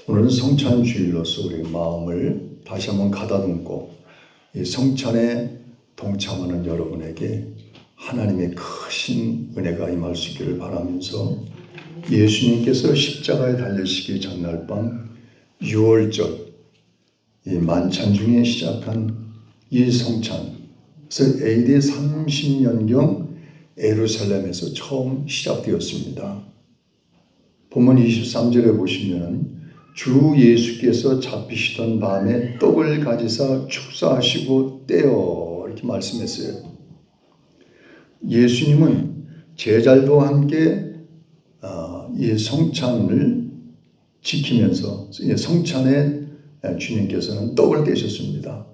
오늘은 성찬 주일로서 우리 마음을 다시 한번 가다듬고 이 성찬에 동참하는 여러분에게 하나님의 크신 은혜가 임할 수 있기를 바라면서 예수님께서 십자가에 달리시기 전날 밤 6월절 이 만찬 중에 시작한 이 성찬, 그래서 AD 30년경 예루살렘에서 처음 시작되었습니다. 본문 23절에 보시면 주 예수께서 잡히시던 밤에 떡을 가지사 축사하시고 떼어 이렇게 말씀했어요. 예수님은 제자들과 함께 이 성찬을 지키면서 성찬에 주님께서는 떡을 떼셨습니다.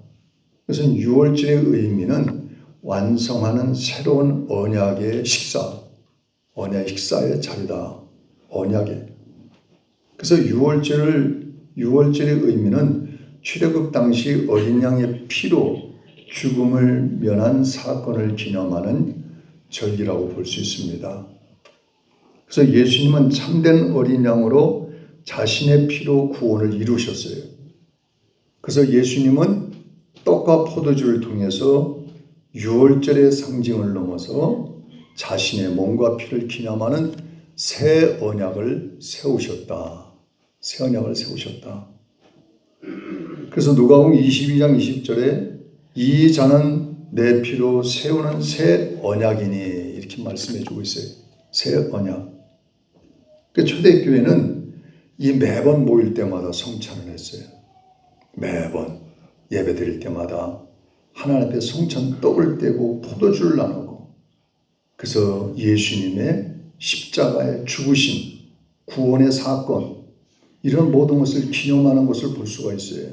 그래서 6월절의 의미는 완성하는 새로운 언약의 식사, 언약의 식사의 자리다. 언약의. 그래서 6월절의 의미는 출애굽 당시 어린 양의 피로 죽음을 면한 사건을 기념하는 절기라고 볼 수 있습니다. 그래서 예수님은 참된 어린 양으로 자신의 피로 구원을 이루셨어요. 그래서 예수님은 떡과 포도주를 통해서 6월절의 상징을 넘어서 자신의 몸과 피를 기념하는 새 언약을 세우셨다. 새 언약을 세우셨다. 그래서 누가복음 22장 20절에 이 잔은 내 피로 세우는 새 언약이니 이렇게 말씀해 주고 있어요. 새 언약. 그 초대교회는 이 매번 모일 때마다 성찬을 했어요. 매번 예배 드릴 때마다 하나님 앞에 성찬 떡을 떼고 포도주를 나누고, 그래서 예수님의 십자가의 죽으심, 구원의 사건, 이런 모든 것을 기념하는 것을 볼 수가 있어요.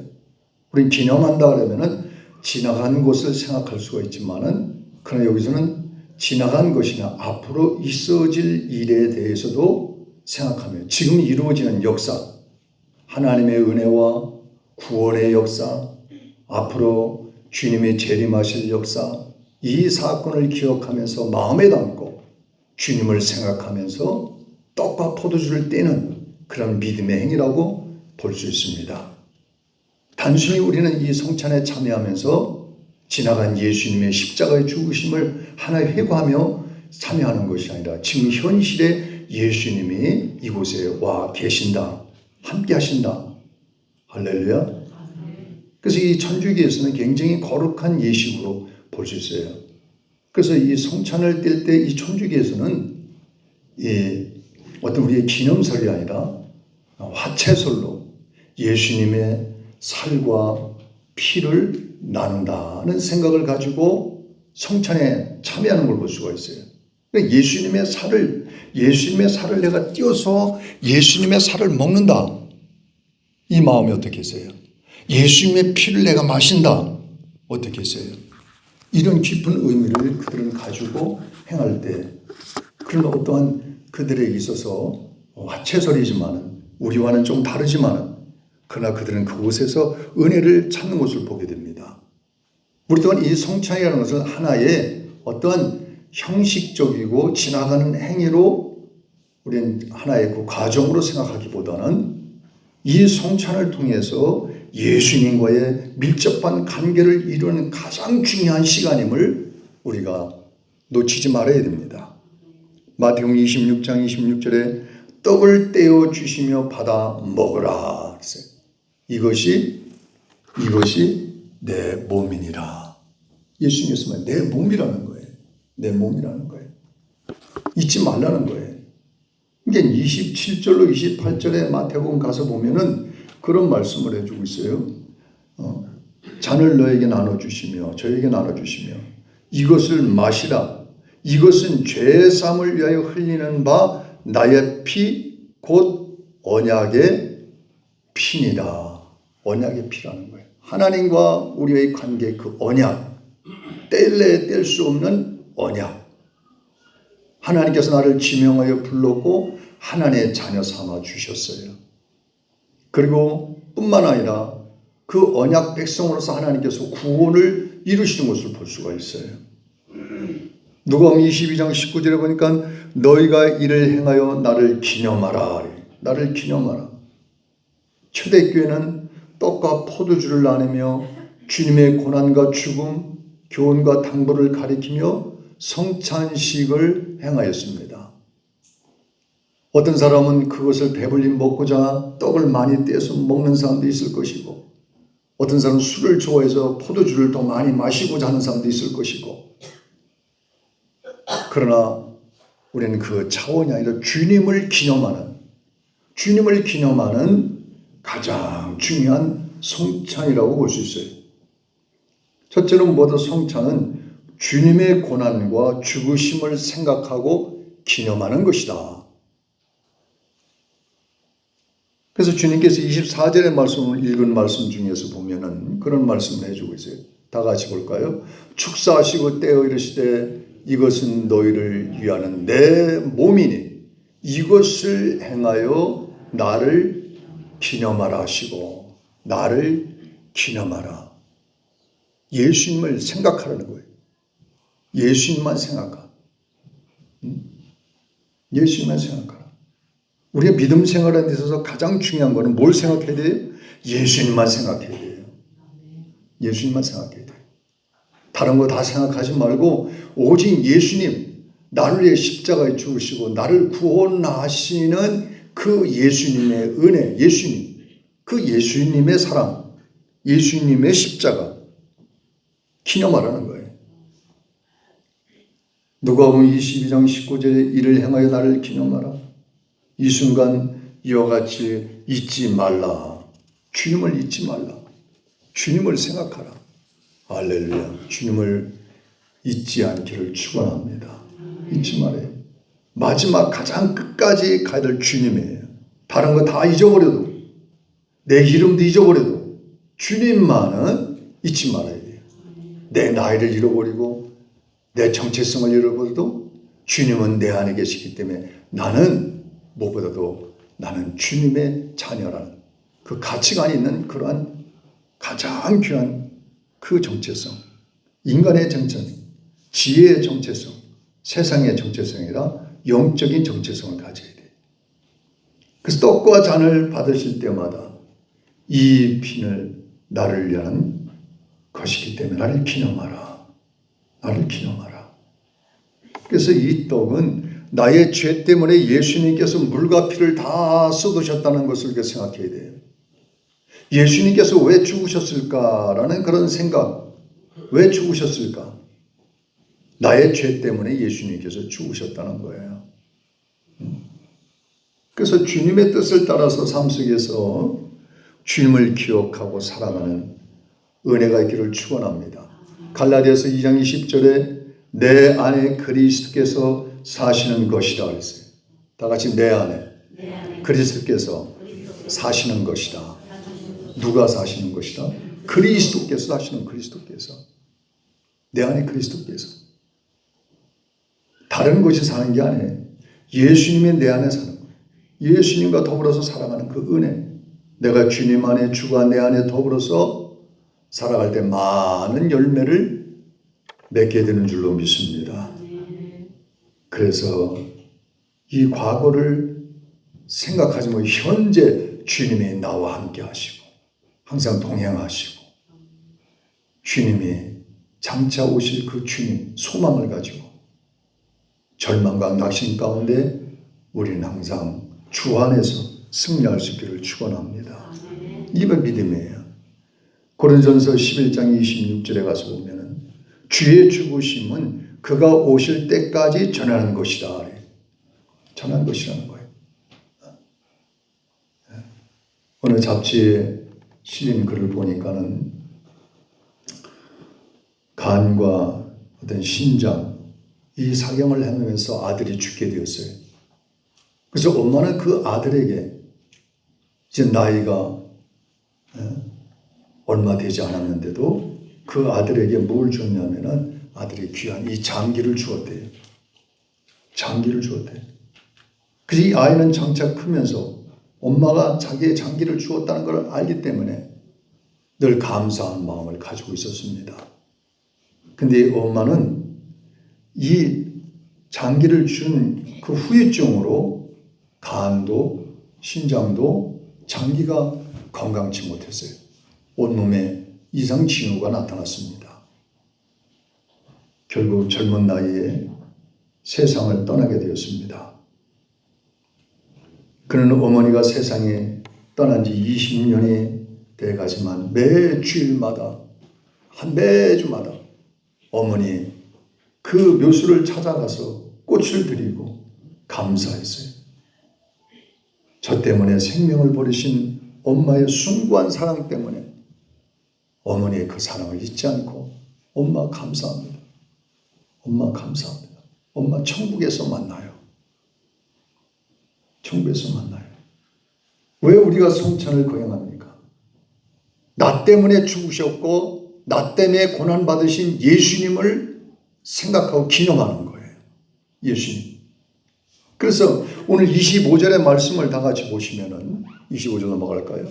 우린 기념한다 그러면은 지나간 것을 생각할 수가 있지만은, 그러나 여기서는 지나간 것이나 앞으로 있어질 일에 대해서도 생각하며 지금 이루어지는 역사, 하나님의 은혜와 구원의 역사, 앞으로 주님의 재림하실 역사, 이 사건을 기억하면서 마음에 담고 주님을 생각하면서 떡과 포도주를 떼는 그런 믿음의 행위라고 볼 수 있습니다. 단순히 우리는 이 성찬에 참여하면서 지나간 예수님의 십자가의 죽으심을 하나의 회고하며 참여하는 것이 아니라 지금 현실에 예수님이 이곳에 와 계신다, 함께 하신다. 할렐루야. 그래서 이 천주교에서는 굉장히 거룩한 예식으로 볼 수 있어요. 그래서 이 성찬을 뗄 때 이 천주교에서는 어떤 우리의 기념설이 아니라 화채설로 예수님의 살과 피를 나눈다는 생각을 가지고 성찬에 참여하는 걸 볼 수가 있어요. 그러니까 예수님의 살을 내가 띄어서 예수님의 살을 먹는다. 이 마음이 어떻겠어요? 예수님의 피를 내가 마신다. 어떻겠어요? 이런 깊은 의미를 그들은 가지고 행할 때, 그런 어떠한 그들에게 있어서 화채설이지만 우리와는 좀 다르지만, 그러나 그들은 그곳에서 은혜를 찾는 것을 보게 됩니다. 우리 또한 이 성찬이라는 것은 하나의 어떠한 형식적이고 지나가는 행위로 우리는 하나의 그 과정으로 생각하기보다는 이 성찬을 통해서 예수님과의 밀접한 관계를 이루는 가장 중요한 시간임을 우리가 놓치지 말아야 됩니다. 마태복음 26장 26절에 떡을 떼어 주시며 받아 먹으라. 이것이 내 몸이니라. 예수님께서 내 몸이라는 거예요. 내 몸이라는 거예요. 잊지 말라는 거예요. 그러니까 27절로 28절에 마태복음 가서 보면은 그런 말씀을 해주고 있어요. 잔을 너에게 나눠주시며 저에게 나눠주시며 이것을 마시라. 이것은 죄사함을 위하여 흘리는 바 나의 피 곧 언약의 피니라. 언약의 피라는 거예요. 하나님과 우리의 관계, 그 언약, 뗄래 뗄 수 없는 언약. 하나님께서 나를 지명하여 불렀고 하나님의 자녀 삼아 주셨어요. 그리고 뿐만 아니라 그 언약 백성으로서 하나님께서 구원을 이루시는 것을 볼 수가 있어요. 누가복음 22장 19절에 보니까 너희가 이를 행하여 나를 기념하라. 나를 기념하라. 초대교회는 떡과 포도주를 나누며 주님의 고난과 죽음, 교훈과 당부를 가리키며 성찬식을 행하였습니다. 어떤 사람은 그것을 배불리 먹고자 떡을 많이 떼서 먹는 사람도 있을 것이고, 어떤 사람은 술을 좋아해서 포도주를 더 많이 마시고자 하는 사람도 있을 것이고, 그러나 우리는 그 차원이 아니라 주님을 기념하는 가장 중요한 성찬이라고 볼 수 있어요. 첫째로 모두 성찬은 주님의 고난과 죽으심을 생각하고 기념하는 것이다. 그래서 주님께서 24절의 말씀을 읽은 말씀 중에서 보면은 그런 말씀을 해주고 있어요. 다 같이 볼까요? 축사하시고 떼어 이르시되 이것은 너희를 위하는 내 몸이니 이것을 행하여 나를 기념하라 하시고, 나를 기념하라. 예수님을 생각하라는 거예요. 예수님만 생각하라. 예수님만 생각하라. 우리가 믿음 생활하는 데 있어서 가장 중요한 거는 뭘 생각해야 돼요? 예수님만 생각해야 돼요. 예수님만 생각해야 돼요. 다른 거 다 생각하지 말고 오직 예수님, 나를 위해 십자가에 죽으시고 나를 구원하시는 그 예수님의 은혜, 그 예수님의 사랑, 예수님의 십자가 기념하라는 거예요. 누가복음 22장 19절에 이를 행하여 나를 기념하라. 이 순간 이와 같이 잊지 말라. 주님을 잊지 말라. 주님을 생각하라. 할렐루야. 주님을 잊지 않기를 축원합니다. 잊지 말아요. 마지막 가장 끝까지 가야 될 주님이에요. 다른 거 다 잊어버려도, 내 이름도 잊어버려도 주님만은 잊지 말아야 돼요. 내 나이를 잃어버리고 내 정체성을 잃어버려도 주님은 내 안에 계시기 때문에 나는 무엇보다도 나는 주님의 자녀라는 그 가치관이 있는 그러한 가장 귀한 그 정체성, 인간의 정체성, 지혜의 정체성, 세상의 정체성이 아니라 영적인 정체성을 가져야 돼요. 그래서 떡과 잔을 받으실 때마다 이 피는 나를 위한 것이기 때문에 나를 기념하라. 나를 기념하라. 그래서 이 떡은 나의 죄 때문에 예수님께서 물과 피를 다 쏟으셨다는 것을 생각해야 돼요. 예수님께서 왜 죽으셨을까라는 그런 생각. 왜 죽으셨을까? 나의 죄 때문에 예수님께서 죽으셨다는 거예요. 그래서 주님의 뜻을 따라서 삶 속에서 주님을 기억하고 살아가는 은혜가 있기를 축원합니다. 갈라디아서 2장 20절에 내 안에 그리스도께서 사시는 것이다 그랬어요. 다 같이 내 안에 그리스도께서 사시는 것이다. 누가 사시는 것이다? 그리스도께서 사시는 그리스도께서. 내 안에 그리스도께서. 다른 것이 사는 게 아니에요. 예수님이 내 안에 사는 거예요. 예수님과 더불어서 살아가는 그 은혜. 내가 주님 안에, 주가 내 안에 더불어서 살아갈 때 많은 열매를 맺게 되는 줄로 믿습니다. 그래서 이 과거를 생각하지 말고 현재 주님이 나와 함께 하시고 항상 동행하시고 주님이 장차 오실 그 주님 소망을 가지고 절망과 낙심 가운데 우리는 항상 주 안에서 승리할 수 있기를 축원합니다. 이게 믿음이에요. 고린도전서 11장 26절에 가서 보면은 주의 죽으심은 그가 오실 때까지 전하는 것이다. 전하는 것이라는 거예요. 어느 잡지에 실린 글을 보니까는 간과 어떤 신장 이 사경을 행하면서 아들이 죽게 되었어요. 그래서 엄마는 그 아들에게 이제 나이가 얼마 되지 않았는데도 그 아들에게 뭘 줬냐면은 아들이 귀한 이 장기를 주었대요. 장기를 주었대요. 그래서 이 아이는 장차 크면서 엄마가 자기의 장기를 주었다는 걸 알기 때문에 늘 감사한 마음을 가지고 있었습니다. 근데 엄마는 이 장기를 준 그 후유증으로 간도 신장도 장기가 건강치 못했어요. 온몸에 이상 징후가 나타났습니다. 결국 젊은 나이에 세상을 떠나게 되었습니다. 그는 어머니가 세상에 떠난 지 20년이 돼가지만 매주마다 어머니 그 묘수를 찾아가서 꽃을 드리고 감사했어요. 저 때문에 생명을 버리신 엄마의 숭고한 사랑 때문에 어머니의 그 사랑을 잊지 않고 엄마 감사합니다. 엄마 감사합니다. 엄마 천국에서 만나요. 천국에서 만나요. 왜 우리가 성찬을 거행합니까? 나 때문에 죽으셨고 나 때문에 고난받으신 예수님을 생각하고 기념하는 거예요. 예수님. 그래서 오늘 25절의 말씀을 다 같이 보시면은 25절 넘어갈까요?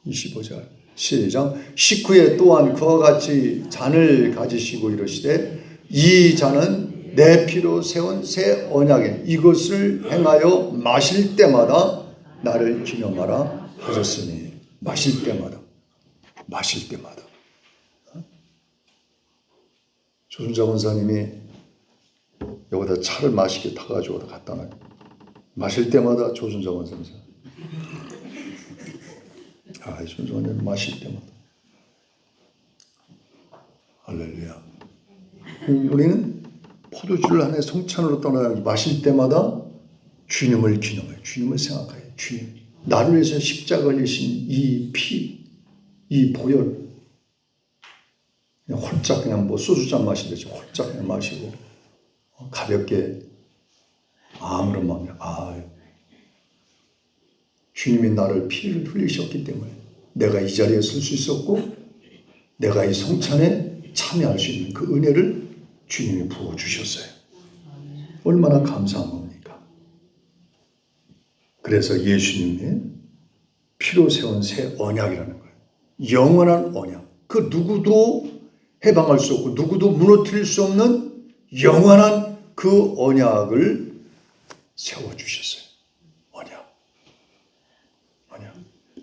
25절 시작. 식후에 또한 그와 같이 잔을 가지시고 이르시되 이 잔은 내 피로 세운 새 언약에 이것을 행하여 마실 때마다 나를 기념하라 하셨으니 마실 때마다 조순자 권사님이 여기다 차를 맛있게 타가지고 갖다 놔요. 마실 때마다 조순자 권사님 조순자 권사님 마실 때마다 할렐루야. 우리는 포도주를 한해 성찬으로 떠나야 마실 때마다 주님을 기념해요. 주님을 생각해요. 주님. 나를 위해서 십자가 걸리신 이 피, 이 보혈. 그냥 홀짝 그냥 뭐 소주잔 마시듯이 홀짝 그냥 마시고 가볍게 아무런 마음이 주님이 나를 피를 흘리셨기 때문에 내가 이 자리에 설 수 있었고 내가 이 성찬에 참여할 수 있는 그 은혜를 주님이 부어주셨어요. 얼마나 감사한 겁니까? 그래서 예수님의 피로 세운 새 언약이라는 거예요. 영원한 언약. 그 누구도 해방할 수 없고 누구도 무너뜨릴 수 없는 영원한 그 언약을 세워주셨어요. 언약.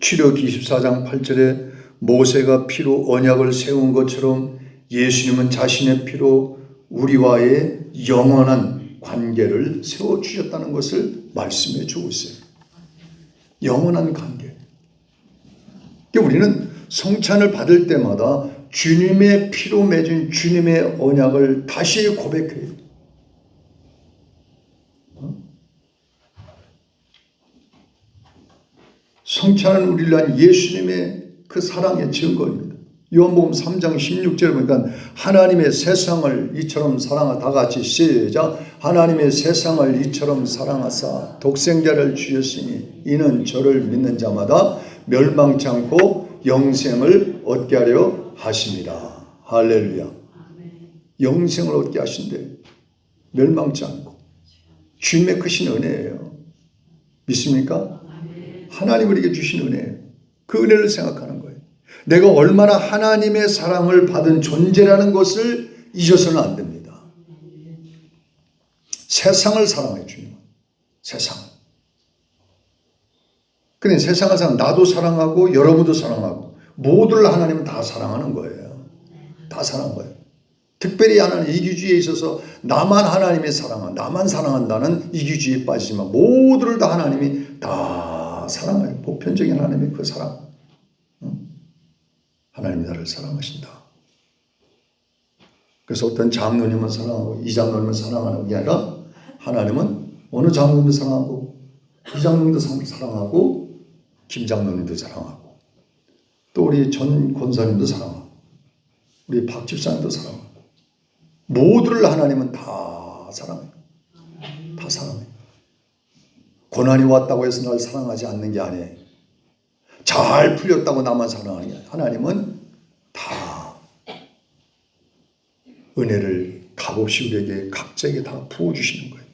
출애굽기 24장 8절에 모세가 피로 언약을 세운 것처럼 예수님은 자신의 피로 우리와의 영원한 관계를 세워주셨다는 것을 말씀해 주고 있어요. 영원한 관계. 우리는 성찬을 받을 때마다 주님의 피로 맺은 주님의 언약을 다시 고백해요. 성찬은 우리를 위한 예수님의 그 사랑의 증거입니다. 요한복음 3장 16절에 보니까 하나님의 세상을 이처럼 사랑하사 다 같이 시작. 하나님의 세상을 이처럼 사랑하사 독생자를 주셨으니 이는 저를 믿는 자마다 멸망치 않고 영생을 얻게 하려 하십니다. 할렐루야. 영생을 얻게 하신대. 멸망치 않고. 주님의 크신 은혜예요. 믿습니까? 하나님 우리에게 주신 은혜예요. 그 은혜를 생각하는 거예요. 내가 얼마나 하나님의 사랑을 받은 존재라는 것을 잊어서는 안 됩니다. 세상을 사랑해요. 주님은. 세상을. 그러니 세상을 나도 사랑하고 여러분도 사랑하고 모두를 하나님은 다 사랑하는 거예요. 다 사랑하는 거예요. 특별히 하나님 이기주의에 있어서 나만 하나님의 나만 사랑한다는 이기주의에 빠지지만 모두를 다 하나님이 다 사랑해요. 보편적인 하나님의 그 사랑. 하나님이 나를 사랑하신다. 그래서 어떤 장로님은 사랑하고 이 장로님은 사랑하는 게 아니라 하나님은 어느 장로님도 사랑하고 이 장로님도 사랑하고 김 장로님도 사랑하고 또 우리 전 권사님도 사랑하고 우리 박 집사님도 사랑하고 모두를 하나님은 다 사랑해요. 다 사랑해요. 고난이 왔다고 해서 날 사랑하지 않는 게 아니에요. 잘 풀렸다고 나만 사랑하는 게 아니에요. 하나님은 다 은혜를 값없이 우리에게 각자에게 다 부어주시는 거예요.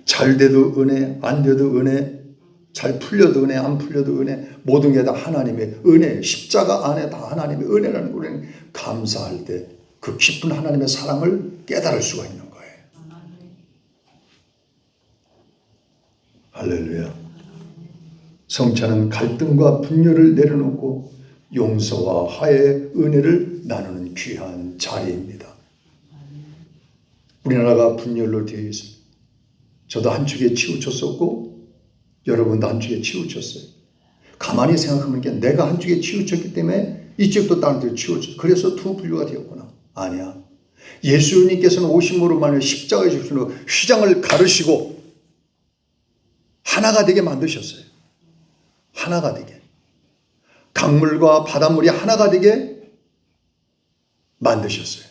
잘 돼도 은혜, 안 돼도 은혜, 잘 풀려도 은혜, 안 풀려도 은혜, 모든 게 다 하나님의 은혜, 십자가 안에 다 하나님의 은혜라는 걸 우리는 감사할 때 그 깊은 하나님의 사랑을 깨달을 수가 있는 거예요. 할렐루야. 성찬은 갈등과 분열을 내려놓고 용서와 화해의 은혜를 나누는 귀한 자리입니다. 우리나라가 분열로 되어 있습니다. 저도 한쪽에 치우쳤었고 여러분도 한쪽에 치우쳤어요. 가만히 생각하면 내가 한쪽에 치우쳤기 때문에 이쪽도 다른 쪽에 치우쳤어. 그래서 두 분류가 되었구나. 아니야. 예수님께서는 오심으로 말미암아 십자가의 죽으심으로 휘장을 가르시고 하나가 되게 만드셨어요. 하나가 되게. 강물과 바닷물이 하나가 되게 만드셨어요.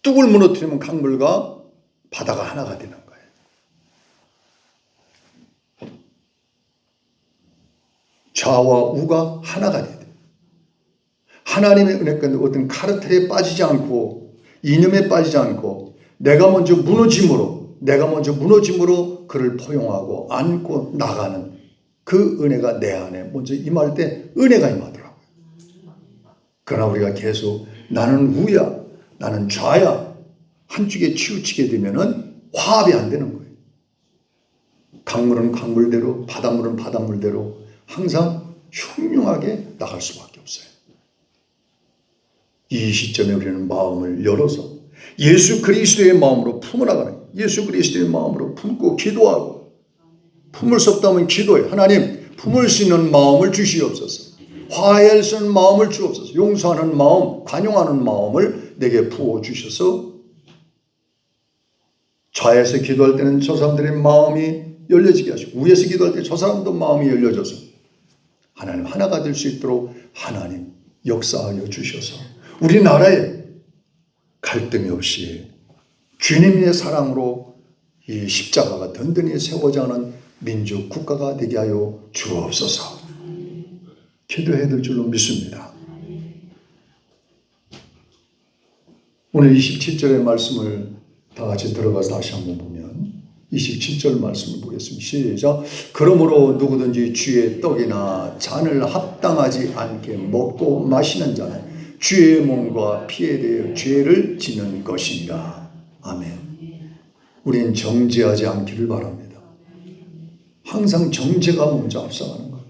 뚝을 무너뜨리면 강물과 바다가 하나가 되는 거예요. 좌와 우가 하나가 돼야 돼요. 하나님의 은혜 가운데 어떤 카르텔에 빠지지 않고 이념에 빠지지 않고 내가 먼저 무너짐으로 그를 포용하고 안고 나가는 그 은혜가 내 안에 먼저 임할 때 은혜가 임하더라고요. 그러나 우리가 계속 나는 우야, 나는 좌야 한쪽에 치우치게 되면은 화합이 안 되는 거예요. 강물은 강물대로, 바닷물은 바닷물대로 항상 흉흉하게 나갈 수밖에 없어요. 이 시점에 우리는 마음을 열어서 예수 그리스도의 마음으로 품어나가는 거예요. 예수 그리스도의 마음으로 품고 기도하고 품을 수 없다면 기도해. 하나님 품을 수 있는 마음을 주시옵소서. 화해할 수 있는 마음을 주옵소서. 용서하는 마음, 관용하는 마음을 내게 부어주셔서 좌에서 기도할 때는 저 사람들의 마음이 열려지게 하시고 우에서 기도할 때 저 사람도 마음이 열려져서 하나님 하나가 될 수 있도록 하나님 역사하여 주셔서 우리나라에 갈등이 없이 주님의 사랑으로 이 십자가가 든든히 세워져 가는 민족 국가가 되게 하여 주옵소서. 기도해야 될 줄로 믿습니다. 오늘 27절의 말씀을 다 같이 들어가서 다시 한번 보면 27절 말씀을 보겠습니다. 시작. 그러므로 누구든지 주의 떡이나 잔을 합당하지 않게 먹고 마시는 자는 주의 몸과 피에 대해 죄를 지는 것이니라. 아멘. 우리는 정죄하지 않기를 바랍니다. 항상 정죄가 먼저 앞서가는 거예요.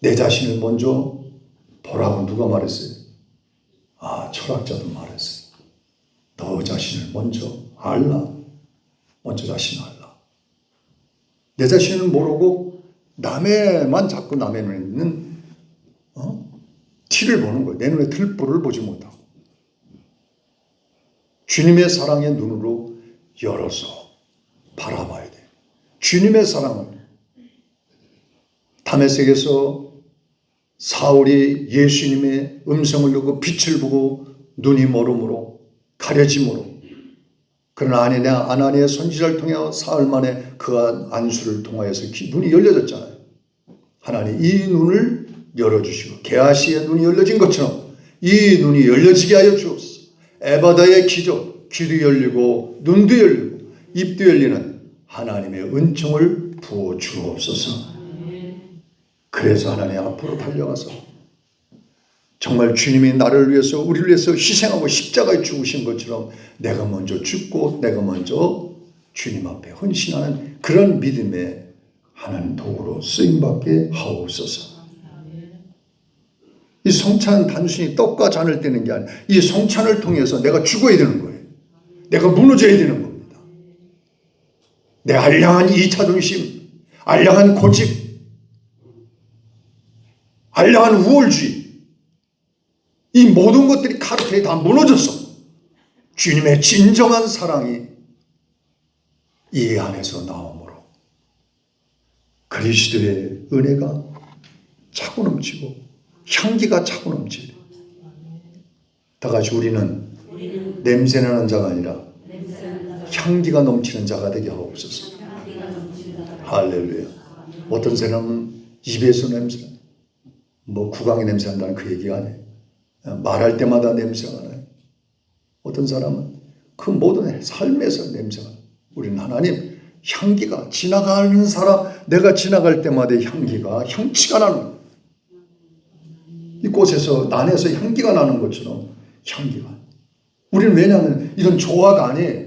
내 자신을 먼저 보라고 누가 말했어요? 철학자도 말했어요. 너 자신을 먼저 알라. 먼저 자신을 알라. 내 자신을 모르고 남의만 자꾸 남의 눈에 있는 티를 보는 거예요. 내 눈에 들보를 보지 못하고 주님의 사랑의 눈으로 열어서 바라봐야 돼요. 주님의 사랑을 다메섹에서 사울이 예수님의 음성을 듣고 빛을 보고 눈이 멀음으로 가려짐으로 그러나 아나니의 선지자를 통해 사흘 만에 그 안수를 통하여서 눈이 열려졌잖아요. 하나님 이 눈을 열어주시고 게하시의 눈이 열려진 것처럼 이 눈이 열려지게 하여 주옵소서. 에바다의 기적, 귀도 열리고 눈도 열리고 입도 열리는 하나님의 은총을 부어 주옵소서. 그래서 하나님 앞으로 달려가서 정말 주님이 나를 위해서 우리를 위해서 희생하고 십자가에 죽으신 것처럼 내가 먼저 죽고 내가 먼저 주님 앞에 헌신하는 그런 믿음의 하나님 도구로 쓰임받게 하옵소서. 이 성찬은 단순히 떡과 잔을 떼는 게 아니라 이 성찬을 통해서 내가 죽어야 되는 거예요. 내가 무너져야 되는 겁니다. 내 알량한 이차중심, 알량한 고집, 알량한 우월주의 이 모든 것들이 카르텔에 다 무너졌어. 주님의 진정한 사랑이 이 안에서 나오므로 그리스도의 은혜가 차고 넘치고 향기가 차고 넘치고 다 같이 우리는 냄새나는 자가 아니라 향기가 넘치는 자가 되게 하옵소서. 할렐루야. 어떤 사람은 입에서 냄새 구강에 냄새난다는 그 얘기가 아니에요. 말할 때마다 냄새가 나요. 어떤 사람은 그 모든 삶에서 냄새가 나요. 우리는 하나님 향기가 지나가는 사람 내가 지나갈 때마다 향치가 나는 거예요. 이 꽃에서 난에서 향기가 나는 것처럼 향기가 우리는 왜냐하면 이런 조화가 아니에요.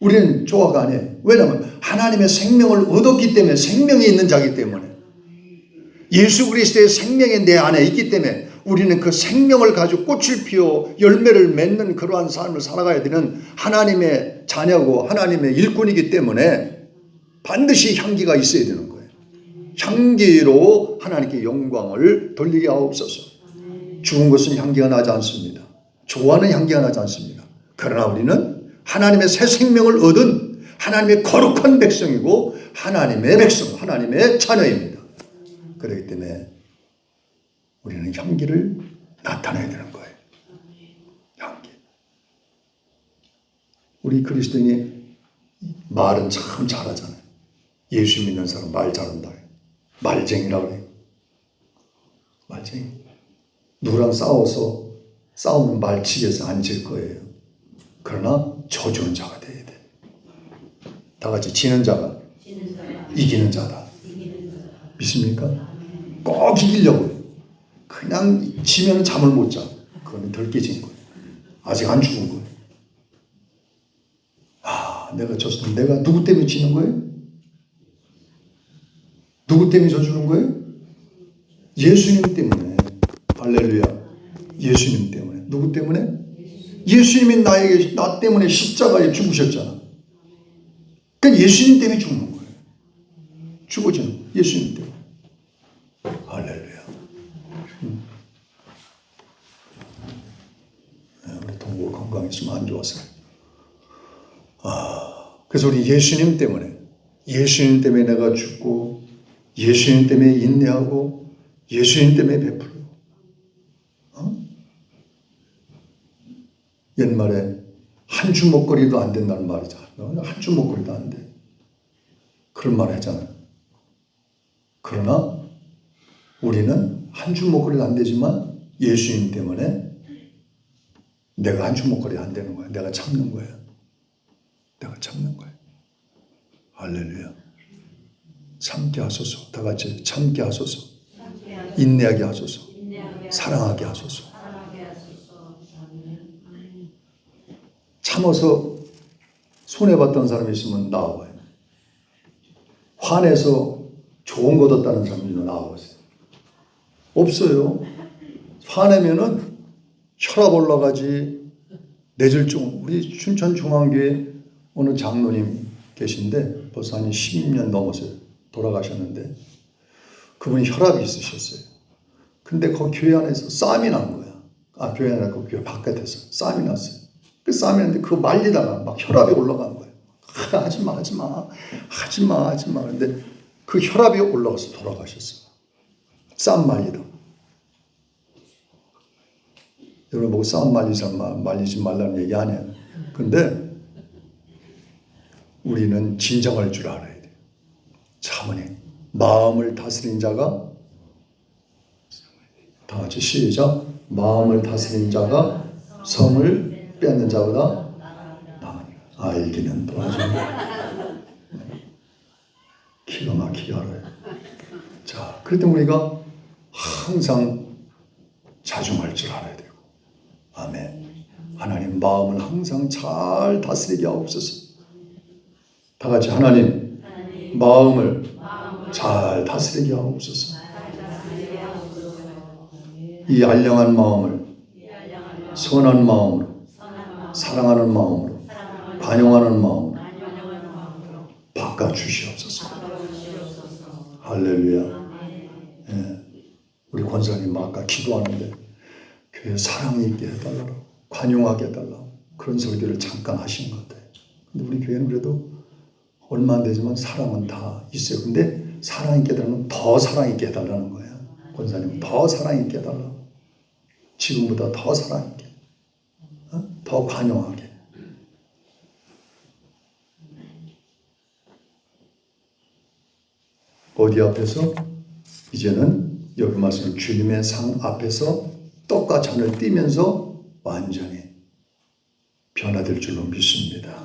우리는 조화가 안 해. 왜냐하면 하나님의 생명을 얻었기 때문에, 생명이 있는 자이기 때문에, 예수 그리스도의 생명이 내 안에 있기 때문에 우리는 그 생명을 가지고 꽃을 피워 열매를 맺는 그러한 삶을 살아가야 되는 하나님의 자녀고 하나님의 일꾼이기 때문에 반드시 향기가 있어야 되는 거예요. 향기로 하나님께 영광을 돌리게 하옵소서. 죽은 것은 향기가 나지 않습니다. 좋아하는 향기가 나지 않습니다. 그러나 우리는 하나님의 새 생명을 얻은 하나님의 거룩한 백성이고 하나님의 백성, 하나님의 자녀입니다. 그렇기 때문에 우리는 향기를 나타내야 되는 거예요. 향기. 우리 그리스도인이 말은 참 잘하잖아요. 예수 믿는 사람 말 잘한다. 말쟁이라고 해요. 말쟁이. 누구랑 싸우면 말치기에서 안 질 거예요. 그러나 저주는 자가 돼야 돼. 다 같이 지는 자가 이기는 자다. 믿습니까? 꼭 이기려고. 그냥 지면 잠을 못 자. 그건 덜 깨진 거예요. 아직 안 죽은 거예요. 아, 내가 졌으면 내가 누구 때문에 지는 거예요? 누구 때문에 져주는 거예요? 예수님 때문에. 할렐루야. 예수님 때문에. 누구 때문에? 예수님이 나 때문에 십자가에 죽으셨잖아. 그러니까 예수님 때문에 죽는 거예요. 죽어지는 예수님 때문에. 할렐루야. 우리 동부 건강했으면 안 좋았어요. 그래서 우리 예수님 때문에 내가 죽고 예수님 때문에 인내하고 예수님 때문에 베풀고 옛말에 한 주먹거리도 안 된다는 말이잖아. 한 주먹거리도 안 돼. 그런 말 하잖아요. 그러나 우리는 한 주먹거리도 안 되지만 예수님 때문에 내가 한 주먹거리 안 되는 거야. 내가 참는 거야. 내가 참는 거야. 할렐루야. 참게 하소서. 다 같이 참게 하소서. 인내하게 하소서. 사랑하게 하소서. 참아서 손해봤던 사람이 있으면 나와봐요. 화내서 좋은 거 얻었다는 사람이 나와보세요. 없어요. 화내면은 혈압 올라가지, 뇌졸중. 우리 춘천중앙교회 어느 장로님 계신데 벌써 한 10년 넘었어요. 돌아가셨는데 그분이 혈압이 있으셨어요. 근데 그 교회 안에서 싸움이 난 거야. 교회 안에 그 교회 바깥에서 싸움이 났어요. 그 싸움이 났는데 그거 말리다가 막 혈압이 올라간 거예요. 하지마. 근데 그 혈압이 올라가서 돌아가셨어요. 싸움 말리다. 여러분 보고 싸움 말리지 말라는 얘기 안 해요. 근데 우리는 진정할 줄 알아야 돼요. 차분히. 마음을 다스린 자가, 다 같이 시작. 마음을 다스린 자가 성을 빼앗는 자보다 나으니라. 이기는 도와주는 기가 막히게 알아요. 자, 그럴 때 우리가 항상 자중할 줄 알아야 되고. 아멘. 하나님 마음을 항상 잘 다스리게 하옵소서. 다 같이 하나님 마음을 잘 다스리게 하옵소서. 이 알량한 마음을 선한 마음으로, 사랑하는 마음으로, 관용하는 마음으로 바꿔주시옵소서. 할렐루야. 우리 권사님 아까 기도하는데 교회 사랑이 있게 해달라고, 관용하게 해달라고 그런 소리들을 잠깐 하신 것 같아요. 근데 우리 교회는 그래도 얼마 안 되지만 사랑은 다 있어요. 근데 사랑 있게 해달라면 더 사랑 있게 해달라는 거예요. 권사님 더 사랑 있게 해달라고. 지금보다 더 사랑 있게, 더 관용하게. 어디 앞에서? 이제는 여기 말씀 주님의 상 앞에서 떡과 잔을 띠면서 완전히 변화될 줄로 믿습니다.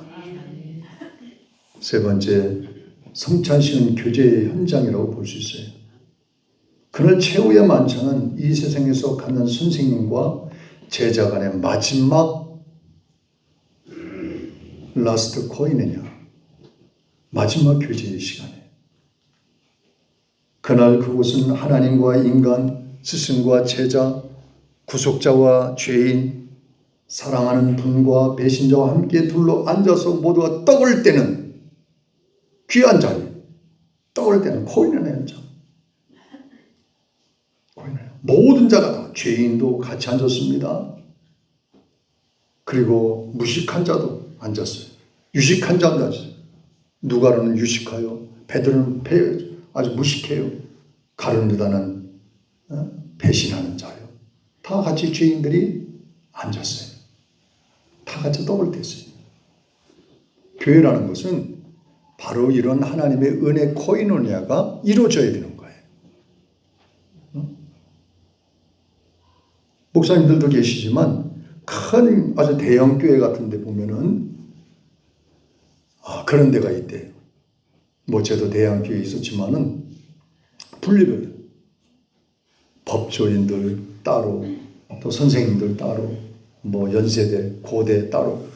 세 번째, 성찬식은 교제의 현장이라고 볼 수 있어요. 그날 최후의 만찬은 이 세상에서 갖는 선생님과 제자 간의 마지막 라스트 코이느냐? 마지막 교제의 시간에. 그날 그곳은 하나님과 인간, 스승과 제자, 구속자와 죄인, 사랑하는 분과 배신자와 함께 둘러 앉아서 모두가 떡을 떼는 귀한 자리, 떡을 떼는 코인의 현장. 모든 자가 다, 죄인도 같이 앉았습니다. 그리고 무식한 자도 앉았어요. 유식한 자도 앉았어요. 누가는 유식하여, 베드로는 아주 무식해요. 가룟 유다는 배신하는 자요. 다 같이 죄인들이 앉았어요. 다 같이 떡을 뗐어요. 교회라는 것은 바로 이런 하나님의 은혜 코이노니아가 이루어져야 되는 거예요. 목사님들도 계시지만 큰 아주 대형 교회 같은 데 보면은 그런 데가 있대요. 뭐 저도 대형 교회에 있었지만은 분리별, 법조인들 따로, 또 선생님들 따로, 뭐 연세대, 고대 따로,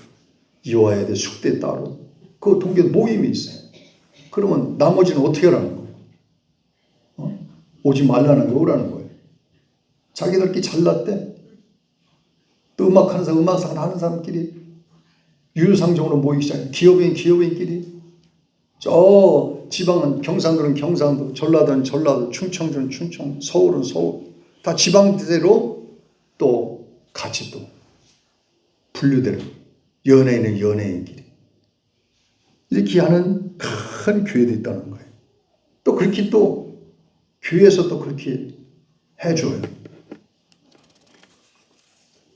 이화여대, 숙대 따로, 그 동계 모임이 있어요. 그러면 나머지는 어떻게 하라는 거예요? 오지 말라는 거, 오라는 거예요. 자기들끼리 잘났대. 또 음악하는 사람, 음악상 하는 사람끼리 유유상종으로 모이기 시작해. 기업인끼리. 저 지방은 경상도는 경상도, 전라도는 전라도, 충청도는 충청, 서울은 서울. 다 지방대로 또 같이 또 분류대로. 연예인은 연예인끼리. 이렇게 하는 큰 교회도 있다는 거예요. 또 그렇게 또 교회에서 또 그렇게 해줘요.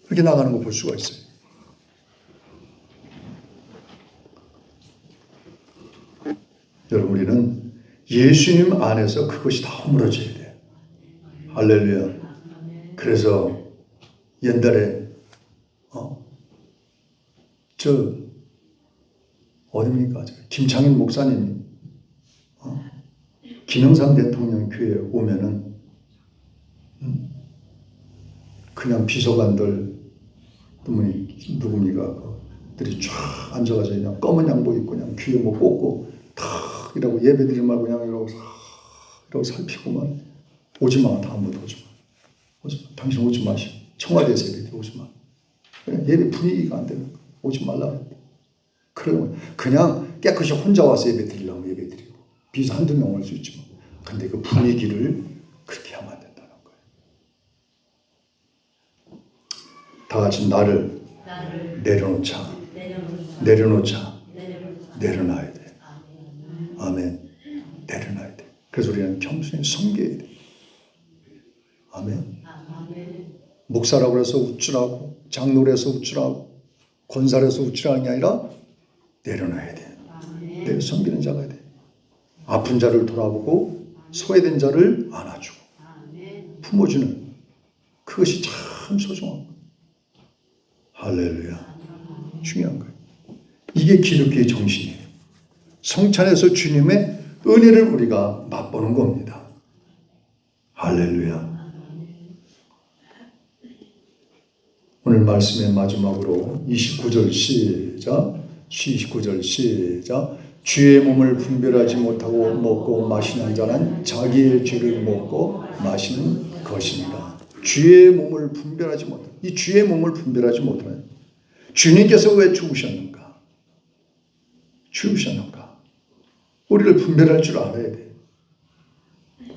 그렇게 나가는 거 볼 수가 있어요. 여러분, 우리는 예수님 안에서 그것이 다 허물어져야 돼요. 할렐루야. 그래서 옛날에 어디입니까? 김창인 목사님이 김영삼 대통령 교회에 오면은 그냥 비서관들 누굽니까? 들이 쫙 앉아가지고 그냥 검은 양복 입고 그냥 귀에 뭐 꽂고 탁 이러고 예배드리지 말고 그냥 이러고 살피고만 오지 마. 다음부터 오지 마. 당신 오지 마시오. 청와대에서 예배드리고 오지 마. 예배 분위기가 안 되는 거야. 오지 말라 그랬다. 그러면 그냥 깨끗이 혼자 와서 예배드리려면 예배드리고 비서 한두 명 올 수 있지만 근데 그 분위기를 그렇게 하면 안 된다는 거예요. 다 같이 나를 내려놓자. 내려놔야 돼. 아멘. 내려놔야 돼. 그래서 우리는 겸손히 섬겨야 돼. 아멘. 목사라고 해서 우쭐하고 장로로 해서 우쭐하고 권사로 해서 우쭐하는 게 아니라 내려놔야 돼. 내가 섬기는 자가 돼. 아픈 자를 돌아보고 소외된 자를 안아주고 품어주는 그것이 참 소중한 거예요. 할렐루야. 중요한 거예요. 이게 기독교의 정신이에요. 성찬에서 주님의 은혜를 우리가 맛보는 겁니다. 할렐루야. 오늘 말씀의 마지막으로 29절 시작. 29절 시작. 주의 몸을 분별하지 못하고 먹고 마시는 자는 자기의 죄를 먹고 마시는 것입니다. 주의 몸을 분별하지 못하는, 이 주의 몸을 분별하지 못하는 주님께서 왜 죽으셨는가? 죽으셨는가? 우리를 분별할 줄 알아야 돼.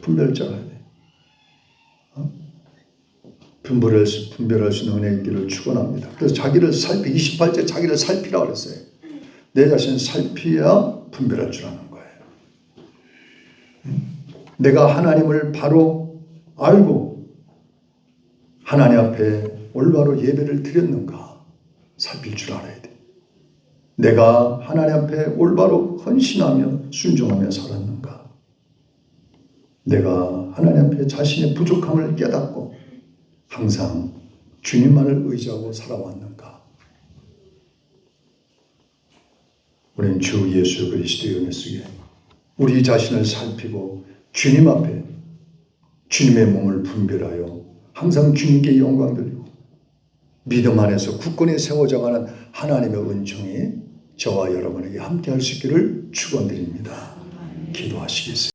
분별할 줄 알아야 돼. 분별할 수 있는 은혜의 길을 축원합니다. 그래서 자기를 28절 자기를 살피라고 그랬어요. 내 자신을 살피야 분별할 줄 아는 거예요. 내가 하나님을 바로 알고 하나님 앞에 올바로 예배를 드렸는가 살필 줄 알아야 돼. 내가 하나님 앞에 올바로 헌신하며 순종하며 살았는가. 내가 하나님 앞에 자신의 부족함을 깨닫고 항상 주님만을 의지하고 살아왔는가. 우리는 주 예수 그리스도의 은혜 속에 우리 자신을 살피고 주님 앞에 주님의 몸을 분별하여 항상 주님께 영광 돌리고 믿음 안에서 굳건히 세워져가는 하나님의 은총이 저와 여러분에게 함께 할 수 있기를 축원드립니다. 기도하시겠습니다.